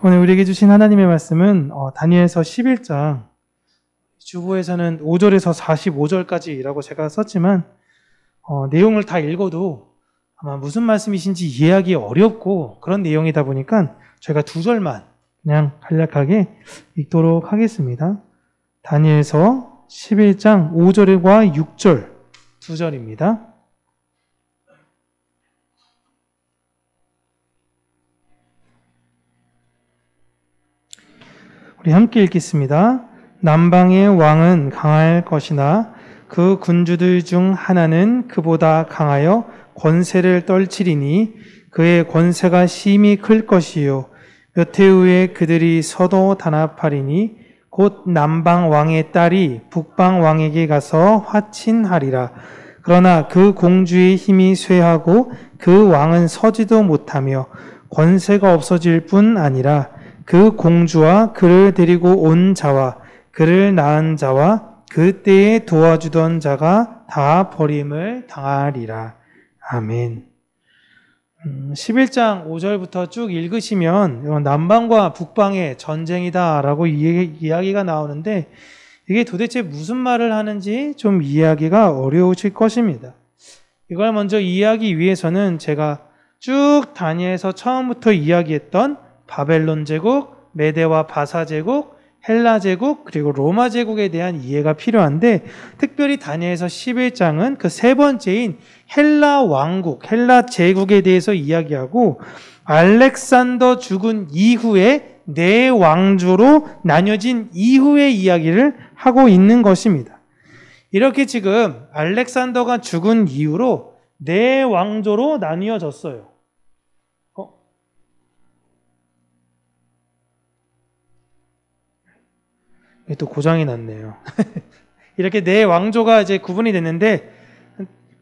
오늘 우리에게 주신 하나님의 말씀은 다니엘서 11장 주보에서는 5절에서 45절까지라고 제가 썼지만 내용을 다 읽어도 아마 무슨 말씀이신지 이해하기 어렵고 그런 내용이다 보니까 저희가 2절만 그냥 간략하게 읽도록 하겠습니다. 다니엘서 11장 5절과 6절 2절입니다. 우리 함께 읽겠습니다. 남방의 왕은 강할 것이나 그 군주들 중 하나는 그보다 강하여 권세를 떨치리니 그의 권세가 심히 클 것이요 몇 해 후에 그들이 서도 단합하리니 곧 남방 왕의 딸이 북방 왕에게 가서 화친하리라. 그러나 그 공주의 힘이 쇠하고 그 왕은 서지도 못하며 권세가 없어질 뿐 아니라 그 공주와 그를 데리고 온 자와 그를 낳은 자와 그때에 도와주던 자가 다 버림을 당하리라. 아멘. 11장 5절부터 쭉 읽으시면 남방과 북방의 전쟁이다라고 이야기가 나오는데 이게 도대체 무슨 말을 하는지 좀 이해하기가 어려우실 것입니다. 이걸 먼저 이해하기 위해서는 제가 쭉 다니엘서 처음부터 이야기했던 바벨론 제국, 메대와 바사 제국, 헬라 제국, 그리고 로마 제국에 대한 이해가 필요한데 특별히 다니엘서 11장은 그 세 번째인 헬라 왕국, 헬라 제국에 대해서 이야기하고 알렉산더 죽은 이후에 네 왕조로 나뉘어진 이후의 이야기를 하고 있는 것입니다. 이렇게 지금 알렉산더가 죽은 이후로 네 왕조로 나뉘어졌어요. 또 고장이 났네요. 이렇게 네 왕조가 이제 구분이 됐는데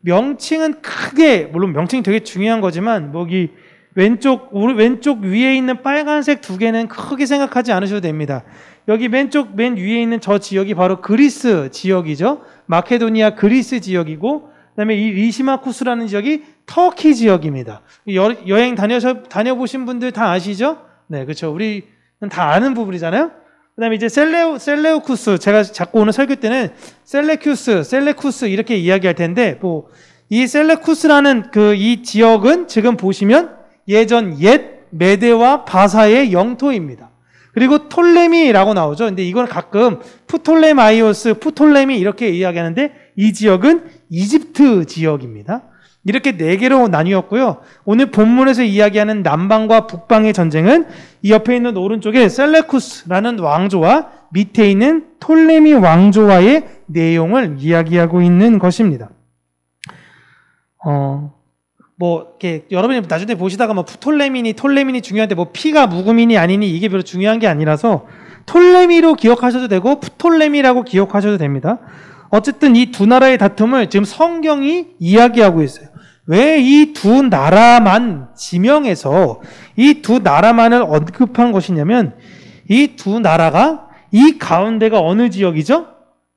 명칭은 크게, 물론 명칭이 되게 중요한 거지만 여기 왼쪽 위에 있는 빨간색 두 개는 크게 생각하지 않으셔도 됩니다. 여기 맨 위에 있는 저 지역이 바로 그리스 지역이죠. 마케도니아 그리스 지역이고 그다음에 이 리시마쿠스라는 지역이 터키 지역입니다. 여행 다녀보신 분들 다 아시죠? 네, 그렇죠. 우리는 다 아는 부분이잖아요. 그 다음에 이제 셀레우쿠스, 제가 자꾸 오늘 설교 때는 셀레쿠스 이렇게 이야기할 텐데, 이 셀레쿠스라는 이 지역은 지금 보시면 예전 옛 메대와 바사의 영토입니다. 그리고 톨레미라고 나오죠. 근데 이건 가끔 프톨레미 이렇게 이야기하는데 이 지역은 이집트 지역입니다. 이렇게 네 개로 나뉘었고요. 오늘 본문에서 이야기하는 남방과 북방의 전쟁은 이 옆에 있는 오른쪽에 셀레쿠스라는 왕조와 밑에 있는 톨레미 왕조와의 내용을 이야기하고 있는 것입니다. 이렇게 여러분이 나중에 보시다가 톨레미니 중요한데 피가 묵음이니 아니니 이게 별로 중요한 게 아니라서 톨레미로 기억하셔도 되고 프톨레미라고 기억하셔도 됩니다. 어쨌든 이 두 나라의 다툼을 지금 성경이 이야기하고 있어요. 왜 이 두 나라만 지명해서 이 두 나라만을 언급한 것이냐면 이 두 나라가 이 가운데가 어느 지역이죠?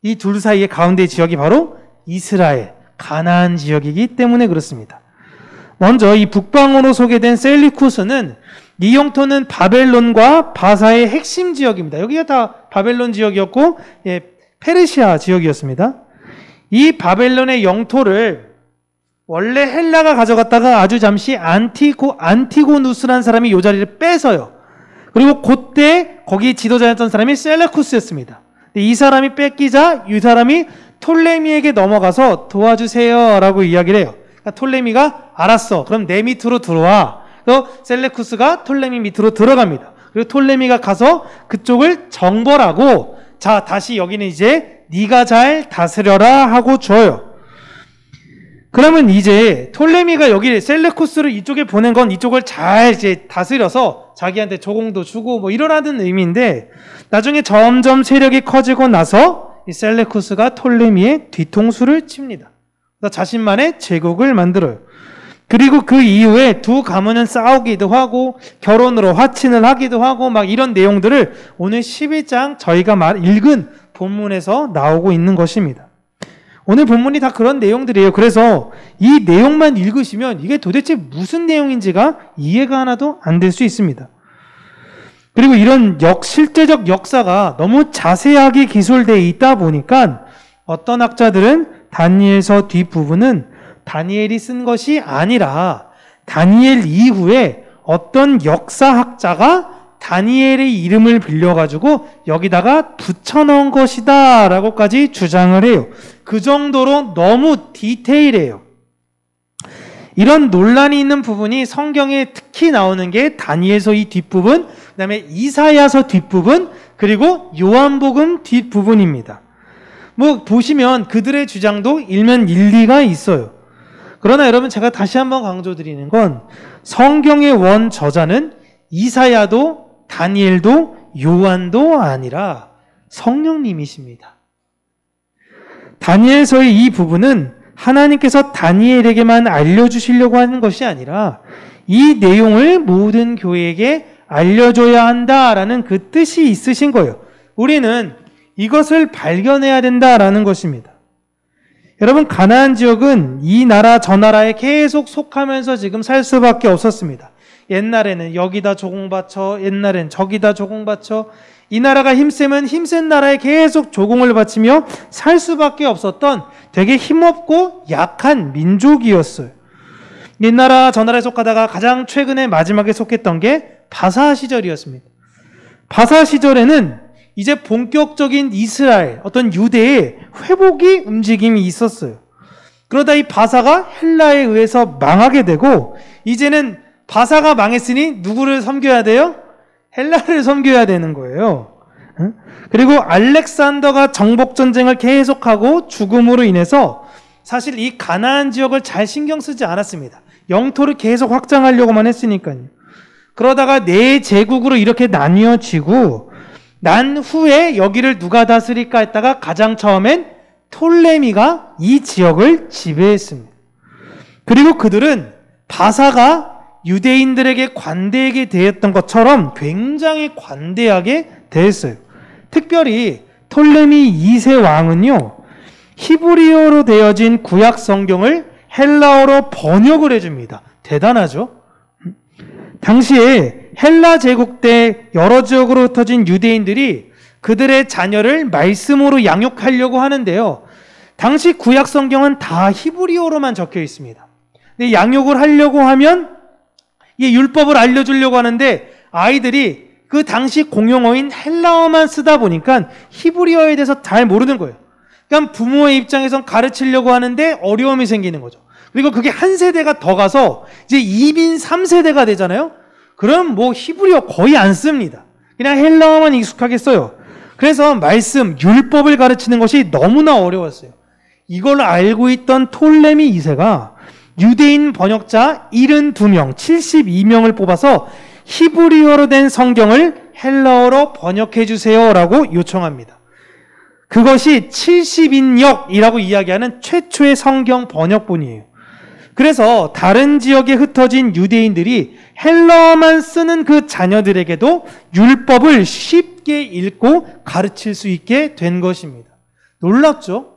이 둘 사이의 가운데 지역이 바로 이스라엘, 가나안 지역이기 때문에 그렇습니다. 먼저 이 북방으로 소개된 셀리쿠스는 이 영토는 바벨론과 바사의 핵심 지역입니다. 여기가 다 바벨론 지역이었고 페르시아 지역이었습니다. 이 바벨론의 영토를 원래 헬라가 가져갔다가 아주 잠시 안티고누스라는 사람이 이 자리를 뺏어요. 그리고 그때 거기 지도자였던 사람이 셀레쿠스였습니다. 이 사람이 뺏기자 이 사람이 톨레미에게 넘어가서 도와주세요 라고 이야기를 해요. 그러니까 톨레미가 알았어, 그럼 내 밑으로 들어와. 그래서 셀레쿠스가 톨레미 밑으로 들어갑니다. 그리고 톨레미가 가서 그쪽을 정벌하고 자, 다시 여기는 이제 네가 잘 다스려라 하고 줘요. 그러면 이제 톨레미가 여기 셀레쿠스를 이쪽에 보낸 건 이쪽을 잘 이제 다스려서 자기한테 조공도 주고 이러라는 의미인데 나중에 점점 세력이 커지고 나서 이 셀레쿠스가 톨레미의 뒤통수를 칩니다. 그래서 자신만의 제국을 만들어요. 그리고 그 이후에 두 가문은 싸우기도 하고 결혼으로 화친을 하기도 하고 이런 내용들을 오늘 11장 저희가 읽은 본문에서 나오고 있는 것입니다. 오늘 본문이 다 그런 내용들이에요. 그래서 이 내용만 읽으시면 이게 도대체 무슨 내용인지가 이해가 하나도 안 될 수 있습니다. 그리고 이런 실제적 역사가 너무 자세하게 기술되어 있다 보니까 어떤 학자들은 다니엘서 뒷부분은 다니엘이 쓴 것이 아니라 다니엘 이후에 어떤 역사학자가 다니엘의 이름을 빌려가지고 여기다가 붙여넣은 것이다 라고까지 주장을 해요. 그 정도로 너무 디테일해요. 이런 논란이 있는 부분이 성경에 특히 나오는 게 다니엘서 이 뒷부분, 그 다음에 이사야서 뒷부분, 그리고 요한복음 뒷부분입니다. 뭐 보시면 그들의 주장도 일면 일리가 있어요. 그러나 여러분 제가 다시 한번 강조드리는 건 성경의 원 저자는 이사야도 다니엘도 요한도 아니라 성령님이십니다. 다니엘서의 이 부분은 하나님께서 다니엘에게만 알려주시려고 하는 것이 아니라 이 내용을 모든 교회에게 알려줘야 한다라는 그 뜻이 있으신 거예요. 우리는 이것을 발견해야 된다라는 것입니다. 여러분, 가나안 지역은 이 나라 저 나라에 계속 속하면서 지금 살 수밖에 없었습니다. 옛날에는 여기다 조공 바쳐, 옛날엔 저기다 조공 바쳐, 이 나라가 힘세면 힘센 나라에 계속 조공을 바치며 살 수밖에 없었던 되게 힘없고 약한 민족이었어요. 이 나라 저 나라에 속하다가 가장 최근에 마지막에 속했던 게 바사 시절이었습니다. 바사 시절에는 이제 본격적인 이스라엘, 어떤 유대의 회복이 움직임이 있었어요. 그러다 이 바사가 헬라에 의해서 망하게 되고 이제는 바사가 망했으니 누구를 섬겨야 돼요? 헬라를 섬겨야 되는 거예요. 그리고 알렉산더가 정복전쟁을 계속하고 죽음으로 인해서 사실 이 가나안 지역을 잘 신경 쓰지 않았습니다. 영토를 계속 확장하려고만 했으니까요. 그러다가 네 제국으로 이렇게 나뉘어지고 난 후에 여기를 누가 다스릴까 했다가 가장 처음엔 톨레미가 이 지역을 지배했습니다. 그리고 그들은 바사가 유대인들에게 관대하게 대했던 것처럼 굉장히 관대하게 대했어요. 특별히 톨레미 2세 왕은요, 히브리어로 되어진 구약 성경을 헬라어로 번역을 해줍니다. 대단하죠? 당시에 헬라 제국 때 여러 지역으로 흩어진 유대인들이 그들의 자녀를 말씀으로 양육하려고 하는데요. 당시 구약 성경은 다 히브리어로만 적혀 있습니다. 근데 양육을 하려고 하면 이 율법을 알려주려고 하는데 아이들이 그 당시 공용어인 헬라어만 쓰다 보니까 히브리어에 대해서 잘 모르는 거예요. 그러니까 부모의 입장에선 가르치려고 하는데 어려움이 생기는 거죠. 그리고 그게 한 세대가 더 가서 이제 2빈 3세대가 되잖아요. 그럼 뭐 히브리어 거의 안 씁니다. 그냥 헬라어만 익숙하게 써요. 그래서 말씀, 율법을 가르치는 것이 너무나 어려웠어요. 이걸 알고 있던 톨레미 2세가 유대인 번역자 72명, 72명을 뽑아서 히브리어로 된 성경을 헬라어로 번역해 주세요라고 요청합니다. 그것이 70인역이라고 이야기하는 최초의 성경 번역본이에요. 그래서 다른 지역에 흩어진 유대인들이 헬라어만 쓰는 그 자녀들에게도 율법을 쉽게 읽고 가르칠 수 있게 된 것입니다. 놀랍죠?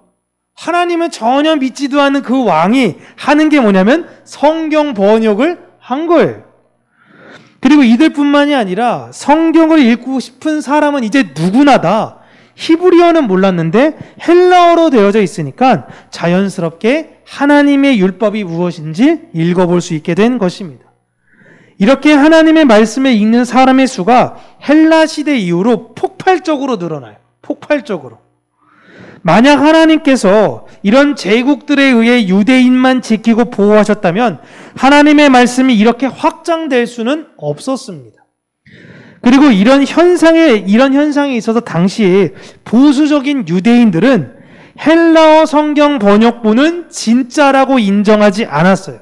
하나님은 전혀 믿지도 않는 그 왕이 하는 게 뭐냐면 성경 번역을 한 거예요. 그리고 이들뿐만이 아니라 성경을 읽고 싶은 사람은 이제 누구나 다 히브리어는 몰랐는데 헬라어로 되어져 있으니까 자연스럽게 하나님의 율법이 무엇인지 읽어볼 수 있게 된 것입니다. 이렇게 하나님의 말씀을 읽는 사람의 수가 헬라 시대 이후로 폭발적으로 늘어나요. 폭발적으로. 만약 하나님께서 이런 제국들에 의해 유대인만 지키고 보호하셨다면 하나님의 말씀이 이렇게 확장될 수는 없었습니다. 그리고 이런 현상에 있어서 당시에 보수적인 유대인들은 헬라어 성경 번역본은 진짜라고 인정하지 않았어요.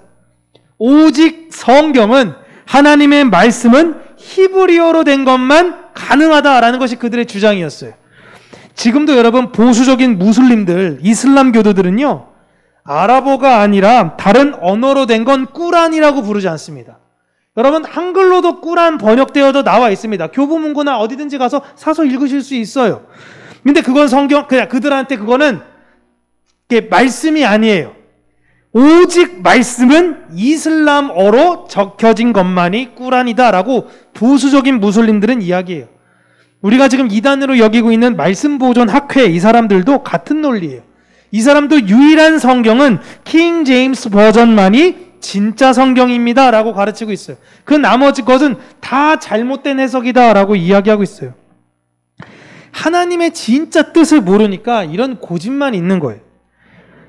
오직 성경은 하나님의 말씀은 히브리어로 된 것만 가능하다라는 것이 그들의 주장이었어요. 지금도 여러분 보수적인 무슬림들, 이슬람 교도들은요, 아랍어가 아니라 다른 언어로 된 건 꾸란이라고 부르지 않습니다. 여러분 한글로도 꾸란 번역되어도 나와 있습니다. 교보문고나 어디든지 가서 사서 읽으실 수 있어요. 근데 그건 성경, 그냥 그들한테 그거는 말씀이 아니에요. 오직 말씀은 이슬람어로 적혀진 것만이 꾸란이다라고 보수적인 무슬림들은 이야기해요. 우리가 지금 이단으로 여기고 있는 말씀 보존 학회 이 사람들도 같은 논리예요. 이 사람도 유일한 성경은 킹 제임스 버전만이 진짜 성경입니다 라고 가르치고 있어요. 그 나머지 것은 다 잘못된 해석이다 라고 이야기하고 있어요. 하나님의 진짜 뜻을 모르니까 이런 고집만 있는 거예요.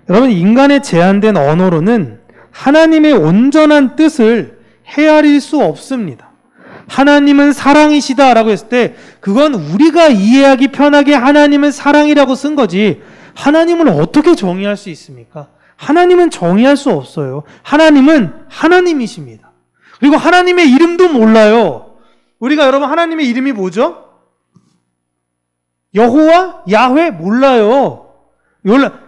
여러분, 인간의 제한된 언어로는 하나님의 온전한 뜻을 헤아릴 수 없습니다. 하나님은 사랑이시다 라고 했을 때 그건 우리가 이해하기 편하게 하나님은 사랑이라고 쓴 거지, 하나님은 어떻게 정의할 수 있습니까? 하나님은 정의할 수 없어요. 하나님은 하나님이십니다. 그리고 하나님의 이름도 몰라요. 우리가 여러분 하나님의 이름이 뭐죠? 여호와, 야훼 몰라요.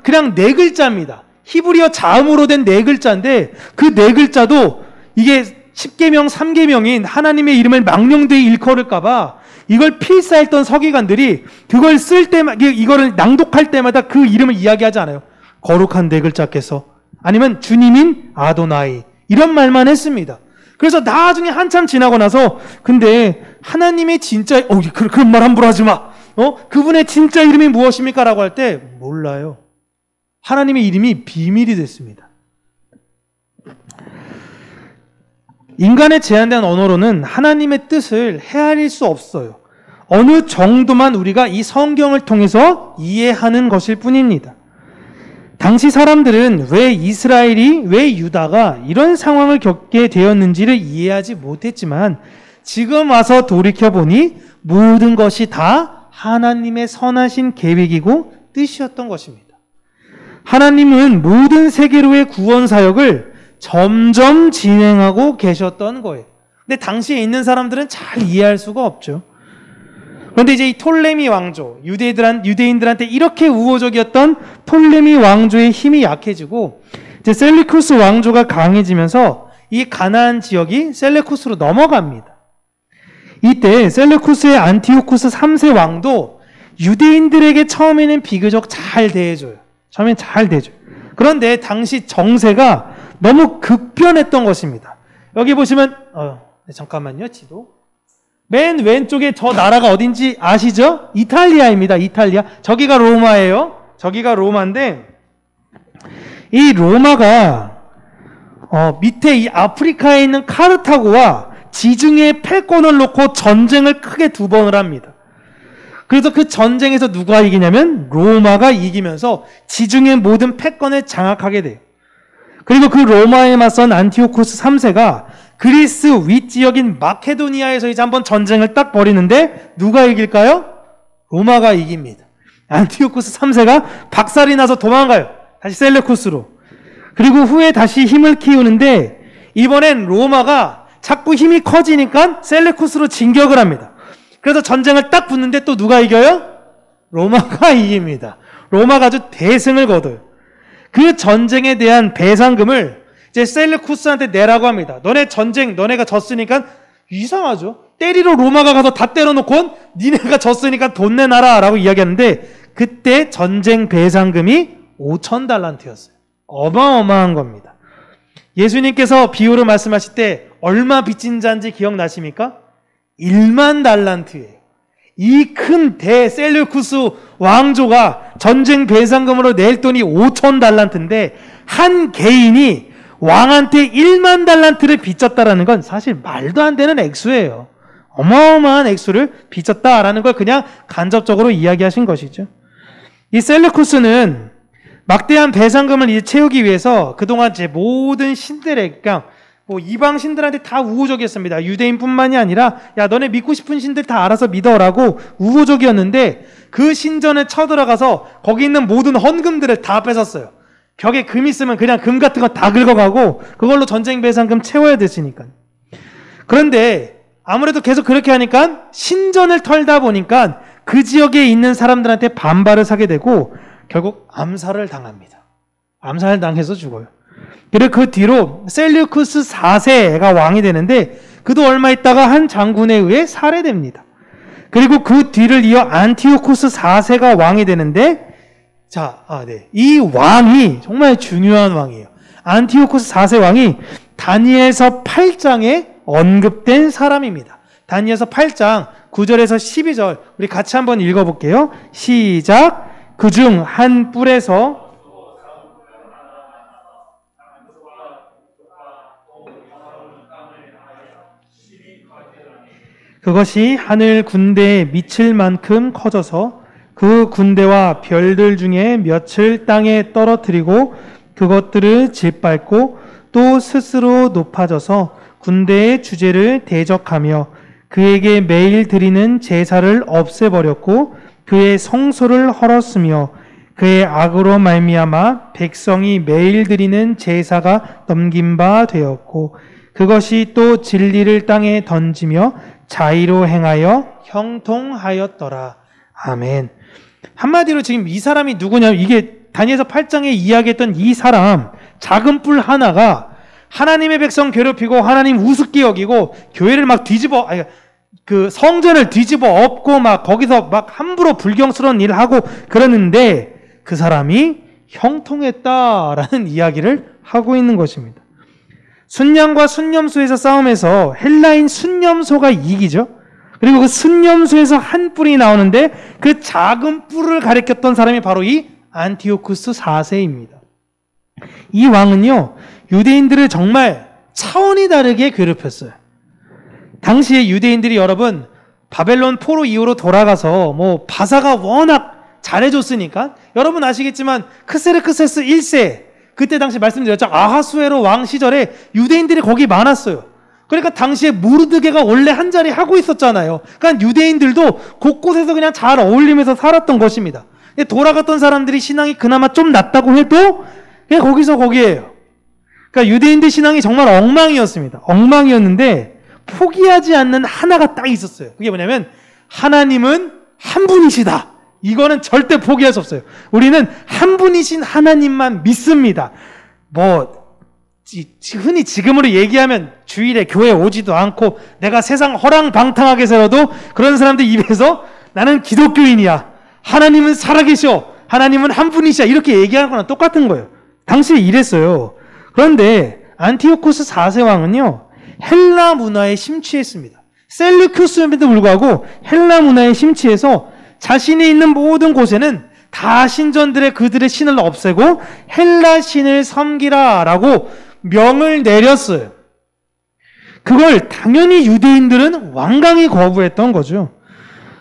그냥 네 글자입니다. 히브리어 자음으로 된 네 글자인데 그 네 글자도 이게 10계명 3계명인 하나님의 이름을 망령되이 일컬을까봐 이걸 필사했던 서기관들이 그걸 쓸 때마다, 이거를 낭독할 때마다 그 이름을 이야기하지 않아요. 거룩한 네 글자께서, 아니면 주님인 아도나이, 이런 말만 했습니다. 그래서 나중에 한참 지나고 나서 근데 하나님의 진짜 그런 말 함부로 하지 마. 그분의 진짜 이름이 무엇입니까? 라고 할 때 몰라요. 하나님의 이름이 비밀이 됐습니다. 인간의 제한된 언어로는 하나님의 뜻을 헤아릴 수 없어요. 어느 정도만 우리가 이 성경을 통해서 이해하는 것일 뿐입니다. 당시 사람들은 왜 이스라엘이, 왜 유다가 이런 상황을 겪게 되었는지를 이해하지 못했지만 지금 와서 돌이켜보니 모든 것이 다 하나님의 선하신 계획이고 뜻이었던 것입니다. 하나님은 모든 세계로의 구원 사역을 점점 진행하고 계셨던 거예요. 근데 당시에 있는 사람들은 잘 이해할 수가 없죠. 그런데 이제 이 톨레미 왕조, 유대인들한테 이렇게 우호적이었던 톨레미 왕조의 힘이 약해지고 이제 셀루쿠스 왕조가 강해지면서 이 가나안 지역이 셀루쿠스로 넘어갑니다. 이때 셀루쿠스의 안티오쿠스 3세 왕도 유대인들에게 처음에는 비교적 잘 대해줘요. 처음엔 잘 대해줘요. 그런데 당시 정세가 너무 급변했던 것입니다. 여기 보시면 잠깐만요, 지도. 맨 왼쪽에 저 나라가 어딘지 아시죠? 이탈리아입니다. 이탈리아. 저기가 로마예요. 저기가 로마인데 이 로마가 밑에 이 아프리카에 있는 카르타고와 지중해 패권을 놓고 전쟁을 크게 2번을 합니다. 그래서 그 전쟁에서 누가 이기냐면 로마가 이기면서 지중해 모든 패권을 장악하게 돼요. 그리고 그 로마에 맞선 안티오쿠스 3세가 그리스 윗지역인 마케도니아에서 이제 한번 전쟁을 딱 벌이는데 누가 이길까요? 로마가 이깁니다. 안티오쿠스 3세가 박살이 나서 도망가요. 다시 셀레쿠스로. 그리고 후에 다시 힘을 키우는데 이번엔 로마가 자꾸 힘이 커지니까 셀레쿠스로 진격을 합니다. 그래서 전쟁을 딱 붙는데 또 누가 이겨요? 로마가 이깁니다. 로마가 아주 대승을 거둬요. 그 전쟁에 대한 배상금을 이제 셀레쿠스한테 내라고 합니다. 너네 전쟁, 너네가 졌으니까 이상하죠? 때리러 로마가 가서 다 때려놓고 니네가 졌으니까 돈 내놔라 라고 이야기하는데 그때 전쟁 배상금이 5,000달란트였어요. 어마어마한 겁니다. 예수님께서 비유를 말씀하실 때 얼마 빚진 자인지 기억나십니까? 1만 달란트예요. 이 큰 대셀루쿠스 왕조가 전쟁 배상금으로 낼 돈이 5,000달란트인데 한 개인이 왕한테 1만 달란트를 빚졌다라는 건 사실 말도 안 되는 액수예요. 어마어마한 액수를 빚졌다라는 걸 그냥 간접적으로 이야기하신 것이죠. 이 셀루쿠스는 막대한 배상금을 이제 채우기 위해서 그동안 제 모든 신들의, 그러니까 이방 신들한테 다 우호적이었습니다. 유대인뿐만이 아니라 야 너네 믿고 싶은 신들 다 알아서 믿어라고 우호적이었는데 그 신전에 쳐들어가서 거기 있는 모든 헌금들을 다 뺏었어요. 벽에 금 있으면 그냥 금 같은 거 다 긁어가고 그걸로 전쟁 배상금 채워야 됐으니까. 그런데 아무래도 계속 그렇게 하니까 신전을 털다 보니까 그 지역에 있는 사람들한테 반발을 사게 되고 결국 암살을 당합니다. 암살을 당해서 죽어요. 그리고 그 뒤로 셀루쿠스 4세가 왕이 되는데 그도 얼마 있다가 한 장군에 의해 살해됩니다. 그리고 그 뒤를 이어 안티오쿠스 4세가 왕이 되는데 이 왕이 정말 중요한 왕이에요. 안티오코스 4세 왕이 다니엘서 8장에 언급된 사람입니다. 다니엘서 8장 9절에서 12절 우리 같이 한번 읽어볼게요. 시작. 그중 한 뿔에서 그것이 하늘 군대에 미칠 만큼 커져서 그 군대와 별들 중에 몇을 땅에 떨어뜨리고 그것들을 짓밟고 또 스스로 높아져서 군대의 주제를 대적하며 그에게 매일 드리는 제사를 없애버렸고 그의 성소를 헐었으며 그의 악으로 말미암아 백성이 매일 드리는 제사가 넘긴 바 되었고 그것이 또 진리를 땅에 던지며 자의로 행하여 형통하였더라. 아멘. 한마디로 지금 이 사람이 누구냐면 이게 다니엘서 8장에 이야기했던 이 사람 작은 뿔 하나가 하나님의 백성 괴롭히고 하나님 우습게 여기고 교회를 막 뒤집어 그 성전을 뒤집어 엎고 막 거기서 막 함부로 불경스러운 일을 하고 그러는데 그 사람이 형통했다라는 이야기를 하고 있는 것입니다. 순양과 순념소에서 싸움에서 헬라인 순념소가 이기죠. 그리고 그 순념소에서 한 뿔이 나오는데 그 작은 뿔을 가리켰던 사람이 바로 이 안티오쿠스 4세입니다. 이 왕은요, 유대인들을 정말 차원이 다르게 괴롭혔어요. 당시에 유대인들이 여러분, 바벨론 포로 이후로 돌아가서 바사가 워낙 잘해줬으니까 여러분 아시겠지만 크세르크세스 1세 그때 당시 말씀드렸죠. 아하수에로 왕 시절에 유대인들이 거기 많았어요. 그러니까 당시에 모르드게가 원래 한 자리 하고 있었잖아요. 그러니까 유대인들도 곳곳에서 그냥 잘 어울리면서 살았던 것입니다. 돌아갔던 사람들이 신앙이 그나마 좀 낫다고 해도 그냥 거기서 거기에요. 그러니까 유대인들 신앙이 정말 엉망이었습니다. 엉망이었는데 포기하지 않는 하나가 딱 있었어요. 그게 뭐냐면 하나님은 한 분이시다. 이거는 절대 포기할 수 없어요. 우리는 한 분이신 하나님만 믿습니다. 흔히 지금으로 얘기하면 주일에 교회 오지도 않고 내가 세상 허랑방탕하게 살아도 그런 사람들 입에서 나는 기독교인이야. 하나님은 살아계셔. 하나님은 한 분이시야. 이렇게 얘기하는 거랑 똑같은 거예요. 당시에 이랬어요. 그런데 안티오코스 4세 왕은요, 헬라 문화에 심취했습니다. 셀루큐스임에도 불구하고 헬라 문화에 심취해서 자신이 있는 모든 곳에는 다 신전들의 그들의 신을 없애고 헬라 신을 섬기라라고 명을 내렸어요. 그걸 당연히 유대인들은 완강히 거부했던 거죠.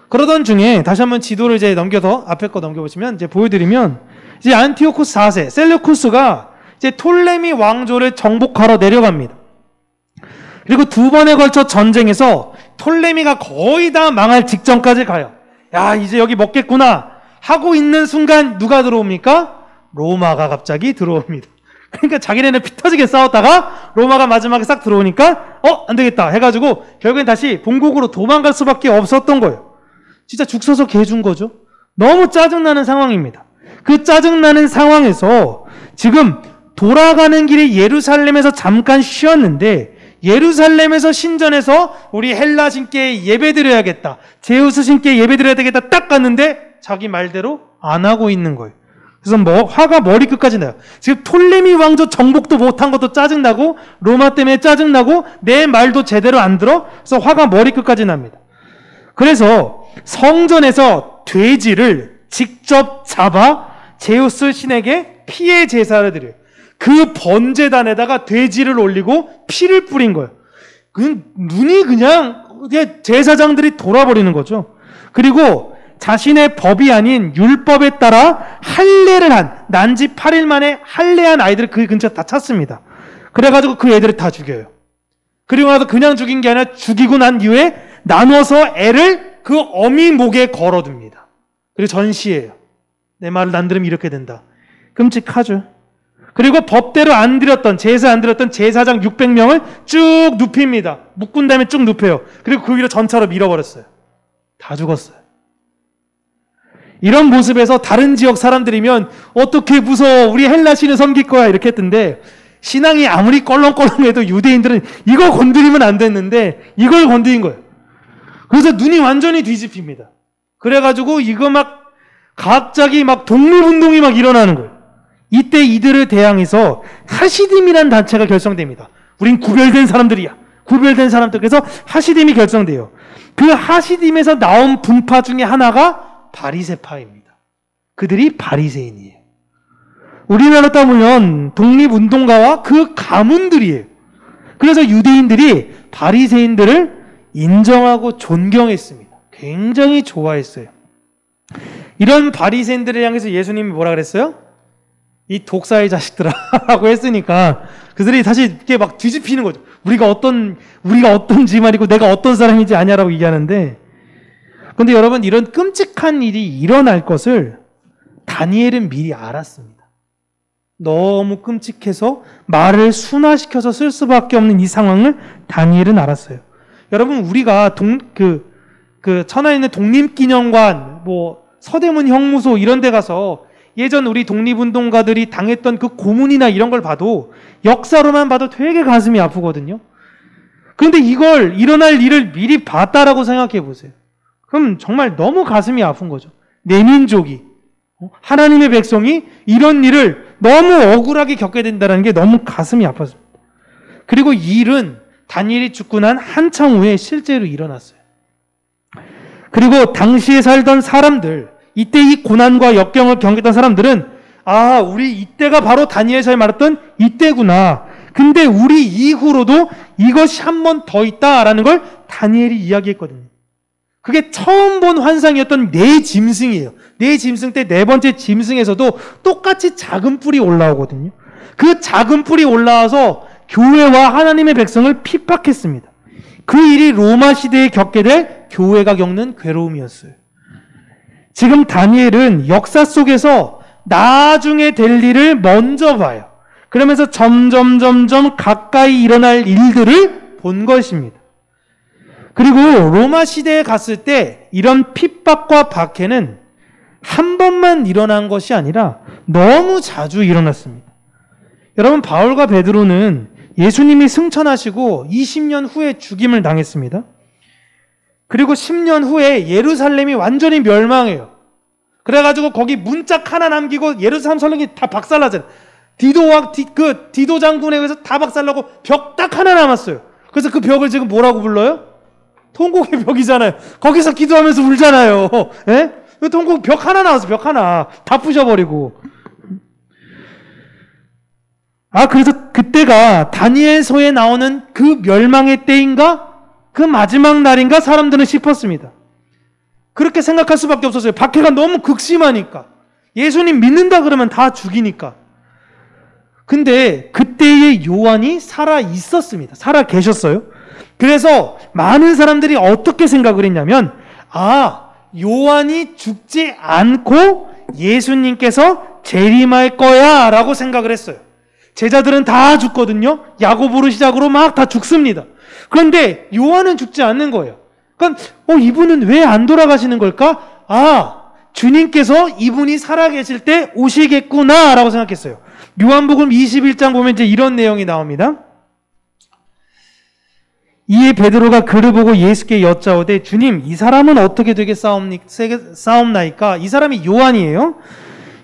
그러던 중에 다시 한번 지도를 이제 넘겨서 앞에 거 넘겨보시면 이제 보여드리면 이제 안티오코스 4세 셀루쿠스가 이제 톨레미 왕조를 정복하러 내려갑니다. 그리고 두 번에 걸쳐 전쟁에서 톨레미가 거의 다 망할 직전까지 가요. 야, 이제 여기 먹겠구나 하고 있는 순간 누가 들어옵니까? 로마가 갑자기 들어옵니다. 그러니까 자기네는 피 터지게 싸웠다가 로마가 마지막에 싹 들어오니까 안 되겠다 해가지고 결국엔 다시 본국으로 도망갈 수밖에 없었던 거예요. 진짜 죽 서서 개 준 거죠. 너무 짜증나는 상황입니다. 그 짜증나는 상황에서 지금 돌아가는 길에 예루살렘에서 잠깐 쉬었는데 예루살렘에서 신전에서 우리 헬라 신께 예배드려야겠다. 제우스 신께 예배드려야 되겠다. 딱 갔는데 자기 말대로 안 하고 있는 거예요. 그래서 화가 머리끝까지 나요. 지금 톨레미 왕조 정복도 못한 것도 짜증나고 로마 때문에 짜증나고 내 말도 제대로 안 들어. 그래서 화가 머리끝까지 납니다. 그래서 성전에서 돼지를 직접 잡아 제우스 신에게 피의 제사를 드려요. 그 번제단에다가 돼지를 올리고 피를 뿌린 거예요. 눈이 그냥 제사장들이 돌아버리는 거죠. 그리고 자신의 법이 아닌 율법에 따라 할례를 한 난지 8일 만에 할례한 아이들을 그 근처에 다 찾습니다. 그래가지고 그 애들을 다 죽여요. 그리고 나서 그냥 죽인 게 아니라 죽이고 난 뒤에 나눠서 애를 그 어미 목에 걸어둡니다. 그리고 전시해요. 내 말을 안 들으면 이렇게 된다. 끔찍하죠. 그리고 법대로 안 드렸던 제사 안 드렸던 제사장 600명을 쭉 눕힙니다. 묶은 다음에 쭉 눕혀요. 그리고 그 위로 전차로 밀어버렸어요. 다 죽었어요. 이런 모습에서 다른 지역 사람들이면 어떻게 무서워 우리 헬라 신을 섬길 거야 이렇게 했던데 신앙이 아무리 껄렁껄렁해도 유대인들은 이거 건드리면 안 됐는데 이걸 건드린 거예요. 그래서 눈이 완전히 뒤집힙니다. 그래가지고 이거 막 갑자기 막 독립운동이 막 일어나는 거예요. 이때 이들을 대항해서 하시딤이라는 단체가 결성됩니다. 우린 구별된 사람들이야. 구별된 사람들. 그래서 하시딤이 결성돼요. 그 하시딤에서 나온 분파 중에 하나가 바리새파입니다. 그들이 바리새인이에요. 우리나라 따보면 독립운동가와 그 가문들이에요. 그래서 유대인들이 바리새인들을 인정하고 존경했습니다. 굉장히 좋아했어요. 이런 바리새인들을 향해서 예수님이 뭐라 그랬어요? 이 독사의 자식들아 라고 했으니까 그들이 사실 이렇게 막 뒤집히는 거죠. 우리가 어떤 집안이고 내가 어떤 사람인지 아냐라고 얘기하는데, 근데 여러분, 이런 끔찍한 일이 일어날 것을 다니엘은 미리 알았습니다. 너무 끔찍해서 말을 순화시켜서 쓸 수밖에 없는 이 상황을 다니엘은 알았어요. 여러분, 우리가 천안에 있는 독립기념관, 서대문 형무소 이런 데 가서 예전 우리 독립운동가들이 당했던 그 고문이나 이런 걸 봐도, 역사로만 봐도 되게 가슴이 아프거든요. 그런데 일어날 일을 미리 봤다라고 생각해 보세요. 그럼 정말 너무 가슴이 아픈 거죠. 내 민족이, 하나님의 백성이 이런 일을 너무 억울하게 겪게 된다는 게 너무 가슴이 아팠습니다. 그리고 이 일은 다니엘이 죽고 난 한참 후에 실제로 일어났어요. 그리고 당시에 살던 사람들, 이때 이 고난과 역경을 겪었던 사람들은, 아, 우리 이때가 바로 다니엘서에 말했던 이때구나. 근데 우리 이후로도 이것이 한 번 더 있다라는 걸 다니엘이 이야기했거든요. 그게 처음 본 환상이었던 네 짐승이에요. 네 짐승 때 네 번째 짐승에서도 똑같이 작은 뿔이 올라오거든요. 그 작은 뿔이 올라와서 교회와 하나님의 백성을 핍박했습니다. 그 일이 로마 시대에 겪게 될 교회가 겪는 괴로움이었어요. 지금 다니엘은 역사 속에서 나중에 될 일을 먼저 봐요. 그러면서 점점 가까이 일어날 일들을 본 것입니다. 그리고 로마 시대에 갔을 때 이런 핍박과 박해는 한 번만 일어난 것이 아니라 너무 자주 일어났습니다. 여러분, 바울과 베드로는 예수님이 승천하시고 20년 후에 죽임을 당했습니다. 그리고 10년 후에 예루살렘이 완전히 멸망해요. 그래가지고 거기 문짝 하나 남기고 예루살렘 성벽이 다 박살나잖아요. 디도 장군에 의해서 다 박살나고 벽 딱 하나 남았어요. 그래서 그 벽을 지금 뭐라고 불러요? 통곡의 벽이잖아요. 거기서 기도하면서 울잖아요. 예? 그 통곡 벽 하나 나왔어. 벽 하나 다 부셔버리고. 그래서 그때가 다니엘서에 나오는 그 멸망의 때인가? 그 마지막 날인가? 사람들은 싶었습니다. 그렇게 생각할 수밖에 없었어요. 박해가 너무 극심하니까. 예수님 믿는다 그러면 다 죽이니까. 근데 그때의 요한이 살아 있었습니다. 살아 계셨어요. 그래서 많은 사람들이 어떻게 생각을 했냐면, 요한이 죽지 않고 예수님께서 재림할 거야 라고 생각을 했어요. 제자들은 다 죽거든요. 야고보를 시작으로 막 다 죽습니다. 그런데 요한은 죽지 않는 거예요. 그러니까 이분은 왜 안 돌아가시는 걸까? 주님께서 이분이 살아계실 때 오시겠구나 라고 생각했어요. 요한복음 21장 보면 이제 이런 내용이 나옵니다. 이에 베드로가 그를 보고 예수께 여짜오되, 주님, 이 사람은 어떻게 되게 싸움나이까? 이 사람이 요한이에요.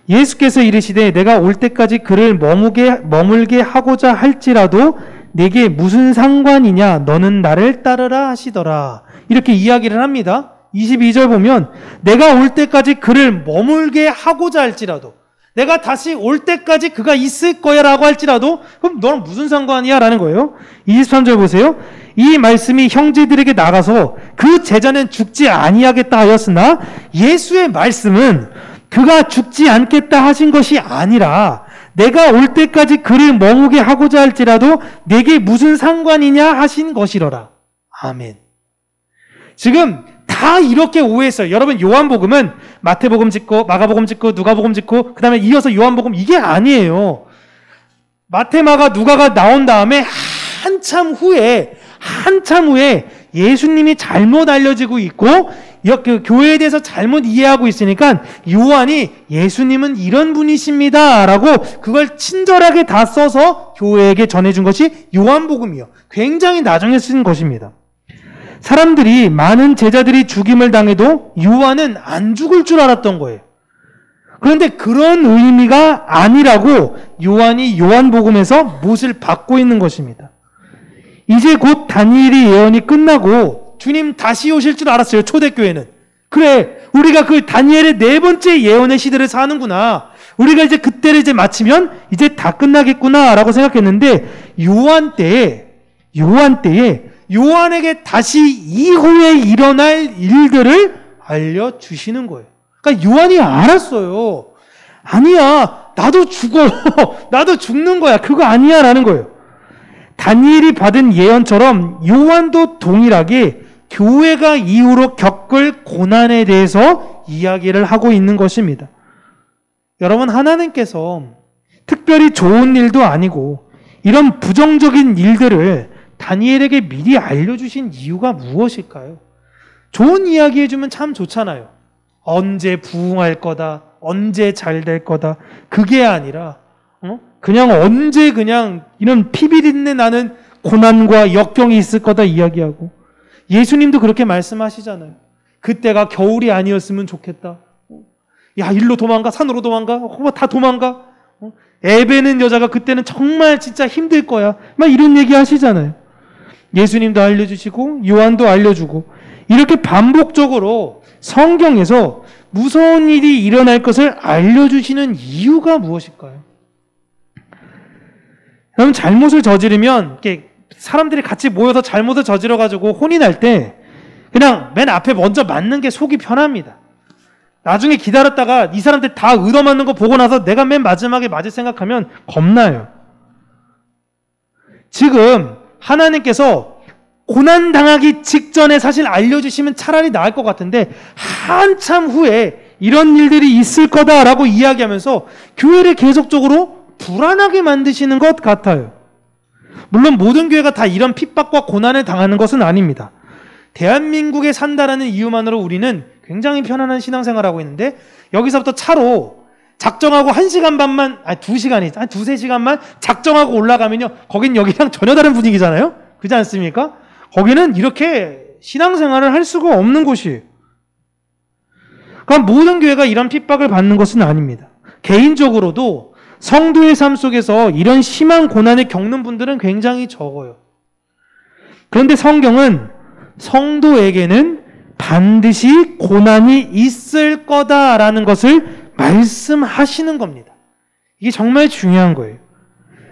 예수께서 이르시되, 내가 올 때까지 그를 머물게 하고자 할지라도 내게 무슨 상관이냐? 너는 나를 따르라 하시더라. 이렇게 이야기를 합니다. 22절 보면, 내가 올 때까지 그를 머물게 하고자 할지라도, 내가 다시 올 때까지 그가 있을 거야 라고 할지라도, 그럼 너는 무슨 상관이야? 라는 거예요. 23절 보세요. 이 말씀이 형제들에게 나가서 그 제자는 죽지 아니하겠다 하였으나, 예수의 말씀은 그가 죽지 않겠다 하신 것이 아니라, 내가 올 때까지 그를 머무게 하고자 할지라도 내게 무슨 상관이냐 하신 것이로라. 아멘. 지금 다 이렇게 오해했어요. 여러분, 요한복음은 마태복음 짓고 마가복음 짓고 누가복음 짓고 그 다음에 이어서 요한복음, 이게 아니에요. 마태, 마가, 누가가 나온 다음에 한참 후에 예수님이 잘못 알려지고 있고 그 교회에 대해서 잘못 이해하고 있으니까 요한이 예수님은 이런 분이십니다 라고 그걸 친절하게 다 써서 교회에게 전해준 것이 요한복음이요. 굉장히 나중에 쓴 것입니다. 사람들이, 많은 제자들이 죽임을 당해도 요한은 안 죽을 줄 알았던 거예요. 그런데 그런 의미가 아니라고 요한이 요한복음에서 못을 받고 있는 것입니다. 이제 곧 다니엘의 예언이 끝나고 주님 다시 오실 줄 알았어요. 초대교회는. 그래, 우리가 그 다니엘의 네 번째 예언의 시대를 사는구나. 우리가 이제 그때를 이제 마치면 이제 다 끝나겠구나 라고 생각했는데 요한 때에 요한에게 다시 이후에 일어날 일들을 알려주시는 거예요. 그러니까 요한이 알았어요. 아니야, 나도 죽어. 나도 죽는 거야. 그거 아니야 라는 거예요. 다니엘이 받은 예언처럼 요한도 동일하게 교회가 이후로 겪을 고난에 대해서 이야기를 하고 있는 것입니다. 여러분, 하나님께서 특별히 좋은 일도 아니고 이런 부정적인 일들을 다니엘에게 미리 알려주신 이유가 무엇일까요? 좋은 이야기 해주면 참 좋잖아요. 언제 부흥할 거다, 언제 잘 될 거다. 그게 아니라 그냥 언제 그냥 이런 피비린내 나는 고난과 역경이 있을 거다 이야기하고, 예수님도 그렇게 말씀하시잖아요. 그때가 겨울이 아니었으면 좋겠다. 야, 일로 도망가, 산으로 도망가, 다 도망가. 애베는 여자가 그때는 정말 진짜 힘들 거야. 막 이런 얘기 하시잖아요. 예수님도 알려주시고 요한도 알려주고, 이렇게 반복적으로 성경에서 무서운 일이 일어날 것을 알려주시는 이유가 무엇일까요? 여러분, 잘못을 저지르면 이렇게 사람들이 같이 모여서 잘못을 저질러가지고 혼이 날 때 그냥 맨 앞에 먼저 맞는 게 속이 편합니다. 나중에 기다렸다가 이 사람들 다 얻어맞는 거 보고 나서 내가 맨 마지막에 맞을 생각하면 겁나요. 지금 하나님께서 고난당하기 직전에 사실 알려주시면 차라리 나을 것 같은데, 한참 후에 이런 일들이 있을 거다라고 이야기하면서 교회를 계속적으로 불안하게 만드시는 것 같아요. 물론 모든 교회가 다 이런 핍박과 고난을 당하는 것은 아닙니다. 대한민국에 산다라는 이유만으로 우리는 굉장히 편안한 신앙생활을 하고 있는데, 여기서부터 차로 작정하고 1시간 반만, 아니 2시간이, 한 2-3시간만 작정하고 올라가면요, 거긴 여기랑 전혀 다른 분위기잖아요? 그렇지 않습니까? 거기는 이렇게 신앙생활을 할 수가 없는 곳이에요. 그러니까 모든 교회가 이런 핍박을 받는 것은 아닙니다. 개인적으로도 성도의 삶 속에서 이런 심한 고난을 겪는 분들은 굉장히 적어요. 그런데 성경은 성도에게는 반드시 고난이 있을 거다라는 것을 말씀하시는 겁니다. 이게 정말 중요한 거예요.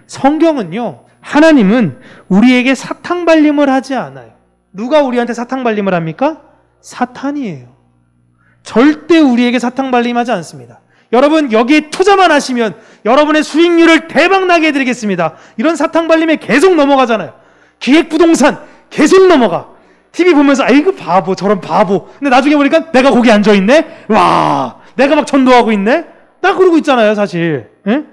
성경은요, 하나님은 우리에게 사탕발림을 하지 않아요. 누가 우리한테 사탕발림을 합니까? 사탄이에요. 절대 우리에게 사탕발림하지 않습니다. 여러분, 여기에 투자만 하시면 여러분의 수익률을 대박나게 해드리겠습니다. 이런 사탕발림에 계속 넘어가잖아요. 기획부동산 계속 넘어가. TV 보면서 아이고 바보, 저런 바보. 근데 나중에 보니까 내가 거기 앉아있네? 와, 내가 막 전도하고 있네? 딱 그러고 있잖아요, 사실. 에?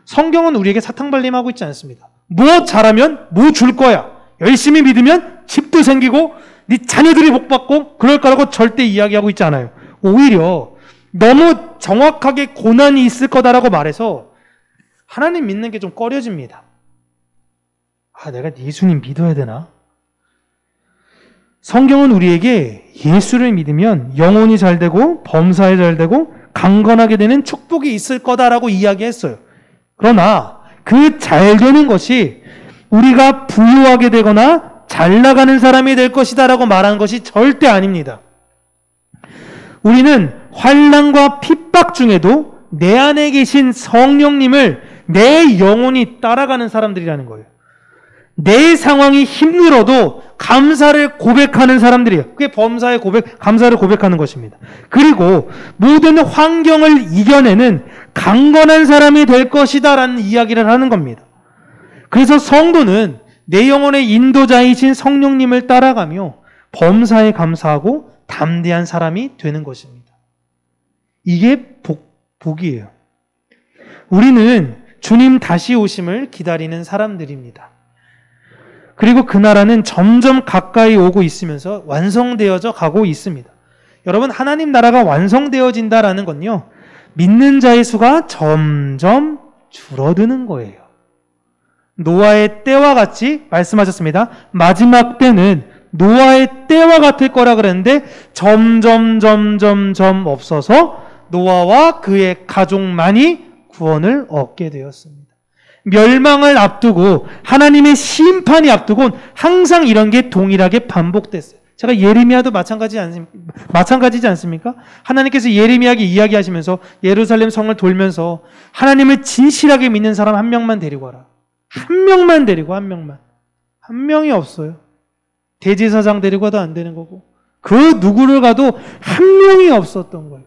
성경은 우리에게 사탕발림하고 있지 않습니다. 뭐 잘하면 뭐 줄 거야. 열심히 믿으면 집도 생기고 네 자녀들이 복받고 그럴 거라고 절대 이야기하고 있지 않아요. 오히려 너무 정확하게 고난이 있을 거다라고 말해서 하나님 믿는 게 좀 꺼려집니다. 아, 내가 예수님 믿어야 되나? 성경은 우리에게 예수를 믿으면 영혼이 잘 되고 범사에 잘 되고 강건하게 되는 축복이 있을 거다라고 이야기했어요. 그러나 그 잘 되는 것이 우리가 부유하게 되거나 잘 나가는 사람이 될 것이다라고 말하는 것이 절대 아닙니다. 우리는 환난과 핍박 중에도 내 안에 계신 성령님을 내 영혼이 따라가는 사람들이라는 거예요. 내 상황이 힘들어도 감사를 고백하는 사람들이에요. 그게 범사의 고백, 감사를 고백하는 것입니다. 그리고 모든 환경을 이겨내는 강건한 사람이 될 것이다 라는 이야기를 하는 겁니다. 그래서 성도는 내 영혼의 인도자이신 성령님을 따라가며 범사에 감사하고 담대한 사람이 되는 것입니다. 이게 복이에요. 우리는 주님 다시 오심을 기다리는 사람들입니다. 그리고 그 나라는 점점 가까이 오고 있으면서 완성되어져 가고 있습니다. 여러분, 하나님 나라가 완성되어진다라는 건요, 믿는 자의 수가 점점 줄어드는 거예요. 노아의 때와 같이 말씀하셨습니다. 마지막 때는 노아의 때와 같을 거라 그랬는데 점점 없어서 노아와 그의 가족만이 구원을 얻게 되었습니다. 멸망을 앞두고 하나님의 심판이 앞두고 항상 이런 게 동일하게 반복됐어요. 제가 예레미야도 마찬가지지 않습니까? 하나님께서 예레미야에게 이야기하시면서 예루살렘 성을 돌면서 하나님을 진실하게 믿는 사람 한 명만 데리고 와라. 한 명만 데리고, 한 명만. 한 명이 없어요. 대제사장 데리고 와도 안 되는 거고 그 누구를 가도 한 명이 없었던 거예요.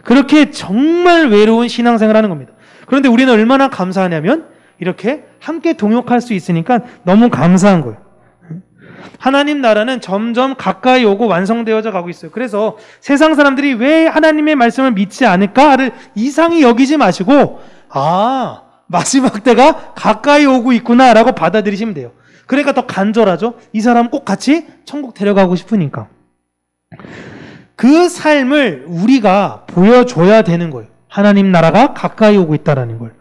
그렇게 정말 외로운 신앙생활을 하는 겁니다. 그런데 우리는 얼마나 감사하냐면 이렇게 함께 동역할 수 있으니까 너무 감사한 거예요. 하나님 나라는 점점 가까이 오고 완성되어져 가고 있어요. 그래서 세상 사람들이 왜 하나님의 말씀을 믿지 않을까를 이상히 여기지 마시고 마지막 때가 가까이 오고 있구나라고 받아들이시면 돼요. 그러니까 더 간절하죠. 이 사람 꼭 같이 천국 데려가고 싶으니까. 그 삶을 우리가 보여줘야 되는 거예요. 하나님 나라가 가까이 오고 있다는 걸.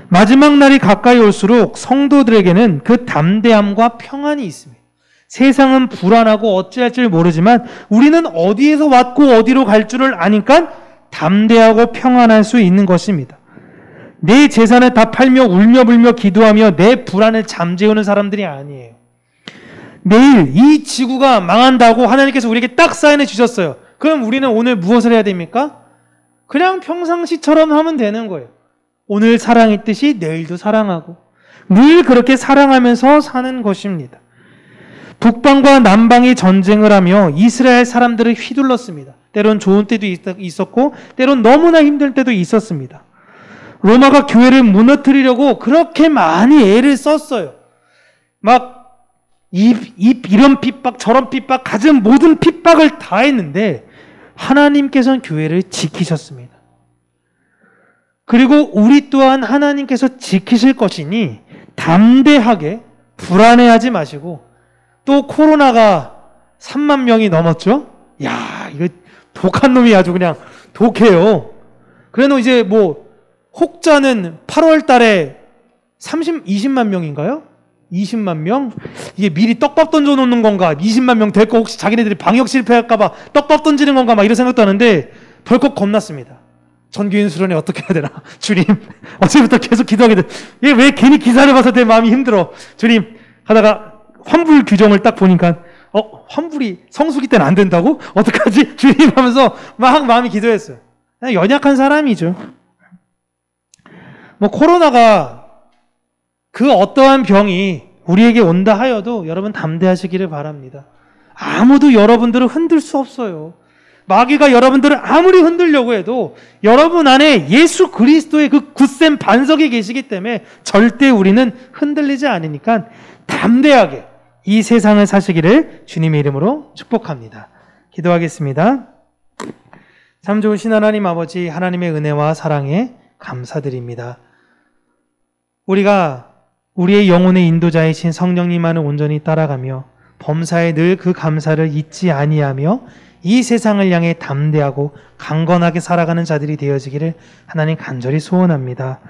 마지막 날이 가까이 올수록 성도들에게는 그 담대함과 평안이 있습니다. 세상은 불안하고 어찌할 줄 모르지만 우리는 어디에서 왔고 어디로 갈 줄을 아니까 담대하고 평안할 수 있는 것입니다. 내 재산을 다 팔며 울며 불며 기도하며 내 불안을 잠재우는 사람들이 아니에요. 내일 이 지구가 망한다고 하나님께서 우리에게 딱 사인해 주셨어요. 그럼 우리는 오늘 무엇을 해야 됩니까? 그냥 평상시처럼 하면 되는 거예요. 오늘 사랑했듯이 내일도 사랑하고 늘 그렇게 사랑하면서 사는 것입니다. 북방과 남방이 전쟁을 하며 이스라엘 사람들을 휘둘렀습니다. 때론 좋은 때도 있었고 때론 너무나 힘들 때도 있었습니다. 로마가 교회를 무너뜨리려고 그렇게 많이 애를 썼어요. 이런 핍박 저런 핍박 가진 모든 핍박을 다 했는데 하나님께서는 교회를 지키셨습니다. 그리고 우리 또한 하나님께서 지키실 것이니 담대하게 불안해하지 마시고 또 코로나가 3만 명이 넘었죠? 야, 이거 독한 놈이 아주 그냥 독해요. 그래도 이제 혹자는 8월 달에 20만 명인가요? 20만 명? 이게 미리 떡밥 던져놓는 건가? 20만 명 될 거 혹시 자기네들이 방역 실패할까봐 떡밥 던지는 건가? 이런 생각도 하는데 덜컥 겁났습니다. 전교인 수련회 어떻게 해야 되나? 주님, 어제부터 계속 기도하게 돼. 얘 왜 괜히 기사를 봐서 내 마음이 힘들어. 주님, 하다가 환불 규정을 딱 보니까 환불이 성수기 때는 안 된다고? 어떡하지? 주님 하면서 막 마음이 기도했어요. 그냥 연약한 사람이죠. 코로나가 그 어떠한 병이 우리에게 온다 하여도 여러분 담대하시기를 바랍니다. 아무도 여러분들을 흔들 수 없어요. 마귀가 여러분들을 아무리 흔들려고 해도 여러분 안에 예수 그리스도의 그 굳센 반석이 계시기 때문에 절대 우리는 흔들리지 않으니까 담대하게 이 세상을 사시기를 주님의 이름으로 축복합니다. 기도하겠습니다. 참 좋으신 하나님 아버지, 하나님의 은혜와 사랑에 감사드립니다. 우리가 우리의 영혼의 인도자이신 성령님만을 온전히 따라가며 범사에 늘 그 감사를 잊지 아니하며 이 세상을 향해 담대하고 강건하게 살아가는 자들이 되어지기를 하나님 간절히 소원합니다.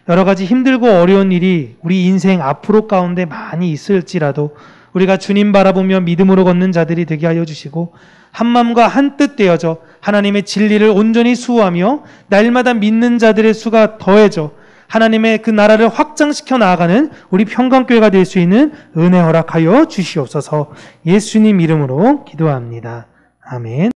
여러 가지 힘들고 어려운 일이 우리 인생 앞으로 가운데 많이 있을지라도 우리가 주님 바라보며 믿음으로 걷는 자들이 되게 하여 주시고 한 마음과 한 뜻 되어져 하나님의 진리를 온전히 수호하며 날마다 믿는 자들의 수가 더해져 하나님의 그 나라를 확장시켜 나아가는 우리 평강교회가 될 수 있는 은혜 허락하여 주시옵소서. 예수님 이름으로 기도합니다. 아멘.